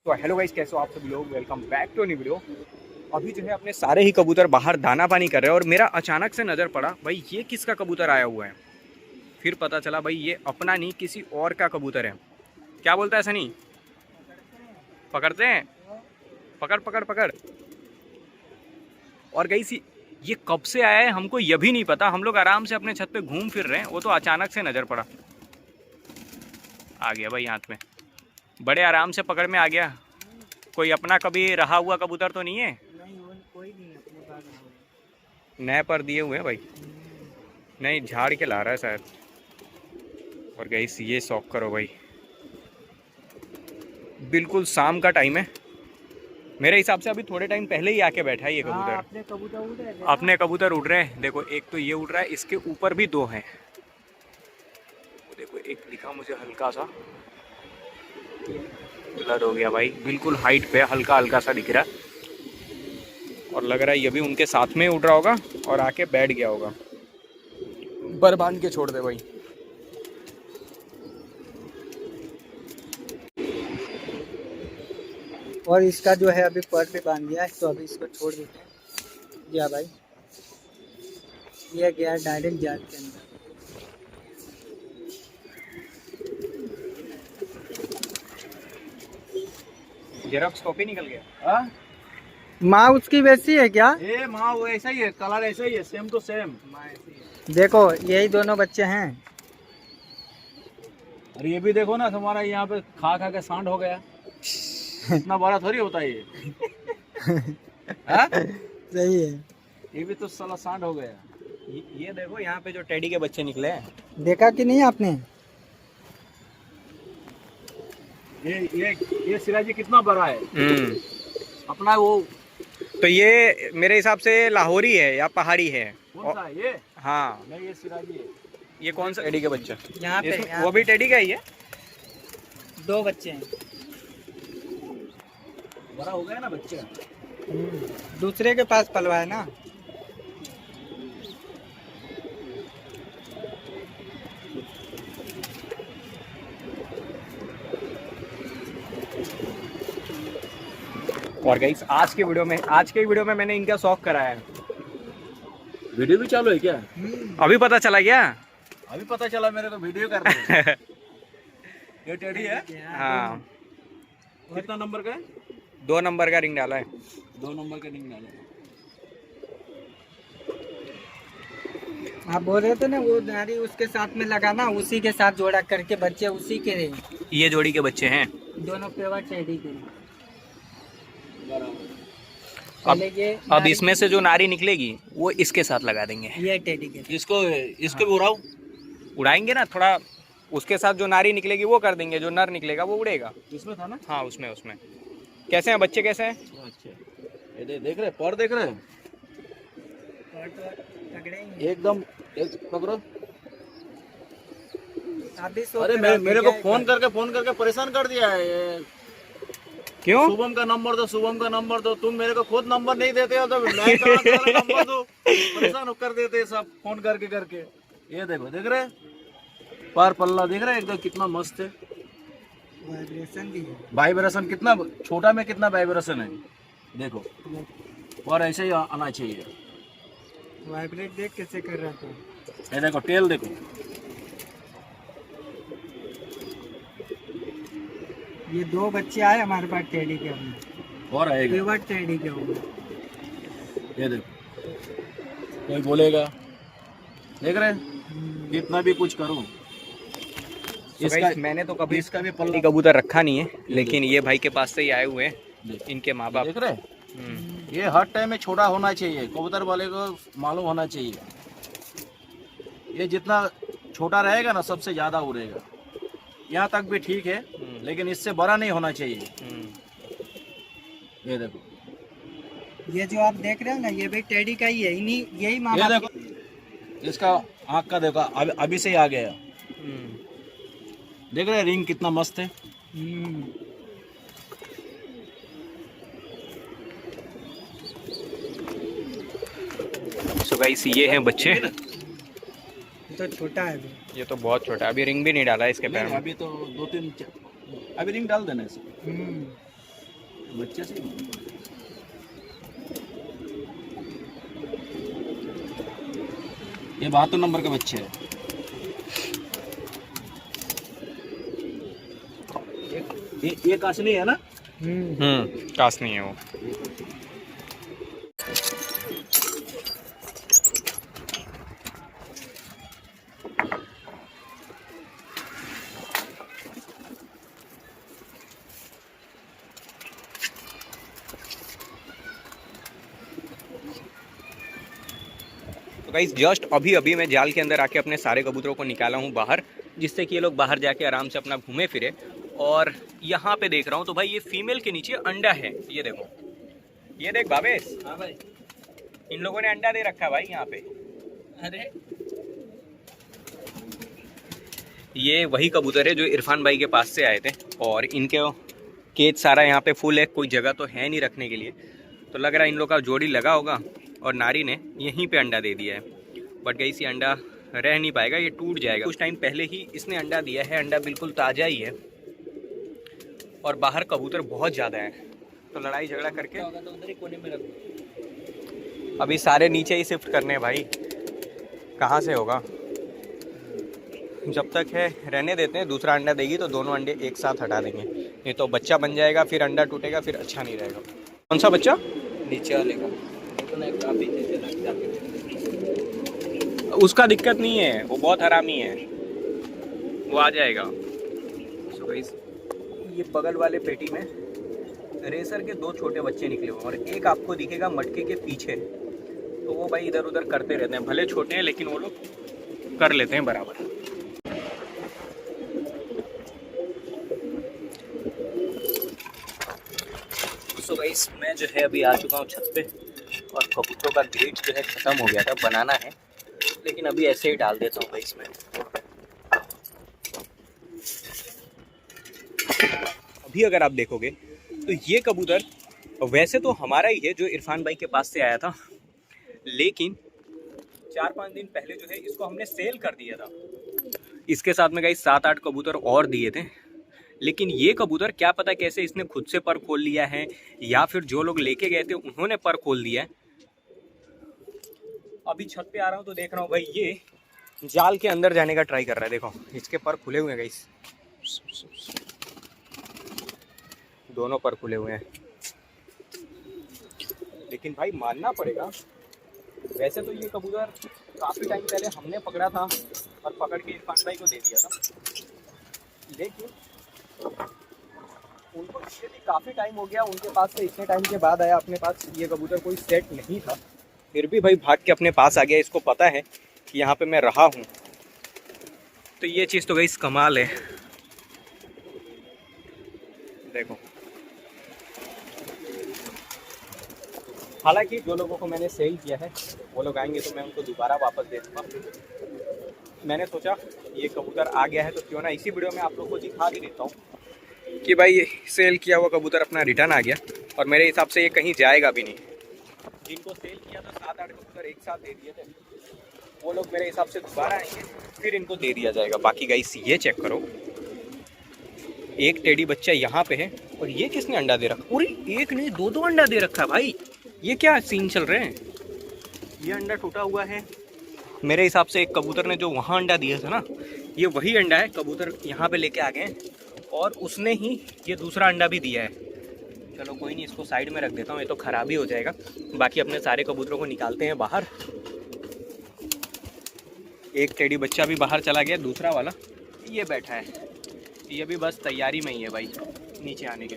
तो hello guys, कैसे हो आप सभी लोग। Welcome back to new video. अभी जो है अपने सारे ही कबूतर बाहर दाना पानी कर रहे हैं और मेरा अचानक से नज़र पड़ा, भाई ये किसका कबूतर आया हुआ है। फिर पता चला भाई ये अपना नहीं किसी और का कबूतर है। क्या बोलता है सनी? पकड़ते हैं, पकड़ पकड़ पकड़। और गाइस ये कब से आया है हमको ये भी नहीं पता। हम लोग आराम से अपने छत पे घूम फिर रहे हैं, वो तो अचानक से नज़र पड़ा। आ गया भाई हाथ में, बड़े आराम से पकड़ में आ गया। कोई अपना कभी रहा हुआ कबूतर तो नहीं है? नहीं, वो कोई नहीं अपने पास में। नए पर दिए हुए हैं भाई, नहीं झाड़ के ला रहा है शायद। और गाइस ये शौक करो भाई, बिल्कुल शाम का टाइम है मेरे हिसाब से। अभी थोड़े टाइम पहले ही आके बैठा है ये कबूतर। अपने कबूतर उड़ रहे थे। अपने कबूतर उड़ रहे हैं। देखो एक तो ये उड़ रहा है, इसके ऊपर भी दो हैं। देखो एक दिखा मुझे हल्का सा, ब्लड हो गया भाई, बिल्कुल हाइट पे हल्का हल्का सा दिख रहा है। और लग रहा है ये भी उनके साथ में उड़ रहा होगा और आके बैठ गया होगा। बर बांध के छोड़ दे भाई। और इसका जो है अभी पर पे बांध दिया है, तो अभी इसको छोड़ देते हैं। गया भाई, ये गया डायरेक्ट जाल के अंदर। जेरॉक्स कॉपी निकल गया। हाँ? माँ उसकी वैसी है क्या? ये माँ वो ऐसा ही है, कलर ऐसा ही है, सेम टू सेम। देखो यही दोनों बच्चे हैं। और ये भी देखो ना, तुम्हारा यहाँ पे खा खा के सांड हो गया। इतना बड़ा थोड़ी होता है ये। हाँ? सही है। ये भी तो साला सांड हो गया। ये देखो यहाँ पे जो टेडी के बच्चे निकले हैं। देखा कि नहीं आपने? ये सिराजी कितना बड़ा है। अपना वो तो ये मेरे हिसाब से लाहौरी है या पहाड़ी है। कौन सा है ये? हाँ, नहीं, ये सिराजी है। ये कौन सा टेडी के बच्चा? यहाँ पे वो भी टेडी का ही है। दो बच्चे हैं। बड़ा हो गया ना बच्चा। दूसरे के पास पलवा है ना। और गाइस आज के वीडियो में मैंने इनका शौक कराया है। वीडियो भी चालू है क्या? अभी पता चला क्या? अभी पता चला मेरे को, वीडियो कर रहे हैं। ये टेडी है। हाँ, कितना नंबर का है? 2 नंबर का रिंग डाला है। 2 नंबर का रिंग डाला है। आप बोल रहे थे ना वो नारी उसके साथ में लगाना, उसी के साथ जोड़ा करके बच्चे उसी के रहे। ये जोड़ी के बच्चे हैं। दोनों पेवर टेडी के। अब इसमें से जो नारी निकलेगी वो इसके साथ लगा देंगे। ये टेडी के। इसको भी उड़ाओ। उड़ाएंगे ना थोड़ा, उसके साथ जो नारी निकलेगी वो कर देंगे, जो नर निकलेगा वो उड़ेगा। इसमें था ना? हाँ उसमें कैसे हैं बच्चे, कैसे हैं? अच्छा, ये देख रहे, पर देख रहे हैं एकदम। एक पकड़ो। अरे मेरे को फोन करके परेशान कर दिया है ये। क्यों? शुभम का नंबर दो। तुम मेरे को खुद नंबर नहीं देते हो तो मैं कहाँ नंबर दो। परेशान कर देते सब फोन करके। ये देखो, देख रहे पार पल्ला देख रहे एकदम कितना मस्त है। वाइब्रेशन भी है। वाइब्रेशन कितना छोटा में कितना वाइब्रेशन है देखो। और ऐसे ही आना चाहिए। वाइब्रेट देख कैसे कर रहा था। ये देखो टेल देखो। ये 2 बच्चे आए हमारे पास टेडी के। अभी और आएगा पेवर टेडी के होंगे। ये देखो, कोई बोलेगा, देख रहे कितना भी कुछ करो। मैंने तो कभी इसका भी पल्ला कबूतर रखा नहीं है, लेकिन ये भाई के पास से ही आए हुए हैं इनके माँ बाप। देख रहे ये हर टाइम में छोटा होना चाहिए, कबूतर वाले को मालूम होना चाहिए। ये जितना छोटा रहेगा ना सबसे ज्यादा उड़ेगा। यहाँ तक भी ठीक है, लेकिन इससे बड़ा नहीं होना चाहिए। ये देखो, ये जो आप देख रहे हो ना, ये भी टेडी का ही है। यही माँ ये बाप। देखो इसका आँख का देखो, अभी से ही आ गया। देख रहे रिंग कितना मस्त है। सो गाइस ये हैं बच्चे। तो छोटा है अभी। ये तो बहुत छोटा है, अभी रिंग भी नहीं डाला है इसके पैर में। अभी तो 2-3 अभी रिंग डाल देना इसे। बच्चे से ये 72 नंबर के बच्चे हैं। एक असली है ना? कास नहीं है वो। तो गाइस जस्ट अभी अभी मैं जाल के अंदर आके अपने सारे कबूतरों को निकाला हूँ बाहर, जिससे कि ये लोग बाहर जाके आराम से अपना घूमे फिरे। और यहाँ पे देख रहा हूँ तो भाई ये फीमेल के नीचे अंडा है, ये देखो, ये देख भावेश। हाँ भाई, इन लोगों ने अंडा दे रखा है भाई यहाँ पे। अरे ये वही कबूतर है जो इरफान भाई के पास से आए थे, और इनके केज सारा यहाँ पे फुल है, कोई जगह तो है नहीं रखने के लिए। तो लग रहा है इन लोग का जोड़ी लगा होगा और नारी ने यहीं पे अंडा दे दिया है। बट गई सी अंडा रह नहीं पाएगा, ये टूट जाएगा। कुछ टाइम पहले ही इसने अंडा दिया है, अंडा बिल्कुल ताज़ा ही है, और बाहर कबूतर बहुत ज़्यादा है। तो लड़ाई झगड़ा करके तो उधर ही कोने में रख दो। अभी सारे नीचे ही शिफ्ट करने हैं भाई, कहाँ से होगा। जब तक है रहने देते हैं, दूसरा अंडा देगी तो दोनों अंडे एक साथ हटा देंगे, नहीं तो बच्चा बन जाएगा, फिर अंडा टूटेगा, फिर अच्छा नहीं रहेगा। कौन सा बच्चा? नीचे वाले का काफी उसका दिक्कत नहीं है, वो बहुत हरामी है, वो आ जाएगा। सो गाइस ये बगल वाले पेटी में रेसर के 2 छोटे बच्चे निकले हुए, और एक आपको दिखेगा मटके के पीछे। तो वो भाई इधर उधर करते रहते हैं, भले छोटे हैं लेकिन वो लोग कर लेते हैं बराबर। सो गाइस मैं जो है अभी आ चुका हूँ छत पे, और कबूतरों का ग्रेट जो है ख़त्म हो गया था, बनाना है, लेकिन अभी ऐसे ही डाल देता हूँ भाई इसमें। अभी अगर आप देखोगे तो ये कबूतर वैसे तो हमारा ही है, जो इरफान भाई के पास से आया था, लेकिन 4-5 दिन पहले जो है इसको हमने सेल कर दिया था। इसके साथ में गाइस 7-8 कबूतर और दिए थे, लेकिन ये कबूतर क्या पता कैसे इसने खुद से पर खोल लिया है, या फिर जो लोग लेके गए थे उन्होंने पर खोल दिया है। अभी छत पे आ रहा हूँ तो देख रहा हूँ भाई ये जाल के अंदर जाने का ट्राई कर रहा है। देखो इसके पर खुले हुए हैं गाइस, दोनों पर खुले हुए हैं। लेकिन भाई मानना पड़ेगा, वैसे तो ये कबूतर काफ़ी टाइम पहले हमने पकड़ा था और पकड़ के इरफान भाई को दे दिया था, लेकिन उनको इससे भी काफ़ी टाइम हो गया, उनके पास से इतने टाइम के बाद आया अपने पास। ये कबूतर कोई सेट नहीं था, फिर भी भाई भाग के अपने पास आ गया। इसको पता है कि यहाँ पे मैं रहा हूँ, तो ये चीज़ तो गाइस कमाल है। देखो हालांकि जो लोगों को मैंने सेल किया है वो लोग आएंगे तो मैं उनको दोबारा वापस दे दूँगा। मैंने सोचा ये कबूतर आ गया है तो क्यों ना इसी वीडियो में आप लोगों को दिखा भी देता हूँ कि भाई ये सेल किया हुआ कबूतर अपना रिटर्न आ गया, और मेरे हिसाब से ये कहीं जाएगा भी नहीं। जिनको सेल किया था 7-8 कबूतर एक साथ दे दिए थे, वो लोग मेरे हिसाब से दोबारा आएंगे, फिर इनको दे दिया जाएगा। बाकी गाइस ये चेक करो, एक टेडी बच्चा यहाँ पे है, और ये किसने अंडा दे रखा? पूरी एक नहीं 2-2 अंडा दे रखा है भाई। ये क्या सीन चल रहे हैं? ये अंडा टूटा हुआ है मेरे हिसाब से। एक कबूतर ने जो वहाँ अंडा दिया था ना, ये वही अंडा है, कबूतर यहाँ पे लेके आ गए और उसने ही ये दूसरा अंडा भी दिया है। चलो कोई नहीं, इसको साइड में रख देता हूँ, ये तो ख़राब ही हो जाएगा। बाकी अपने सारे कबूतरों को निकालते हैं बाहर। एक टेडी बच्चा भी बाहर चला गया, दूसरा वाला ये बैठा है, ये भी बस तैयारी में ही है भाई नीचे आने के।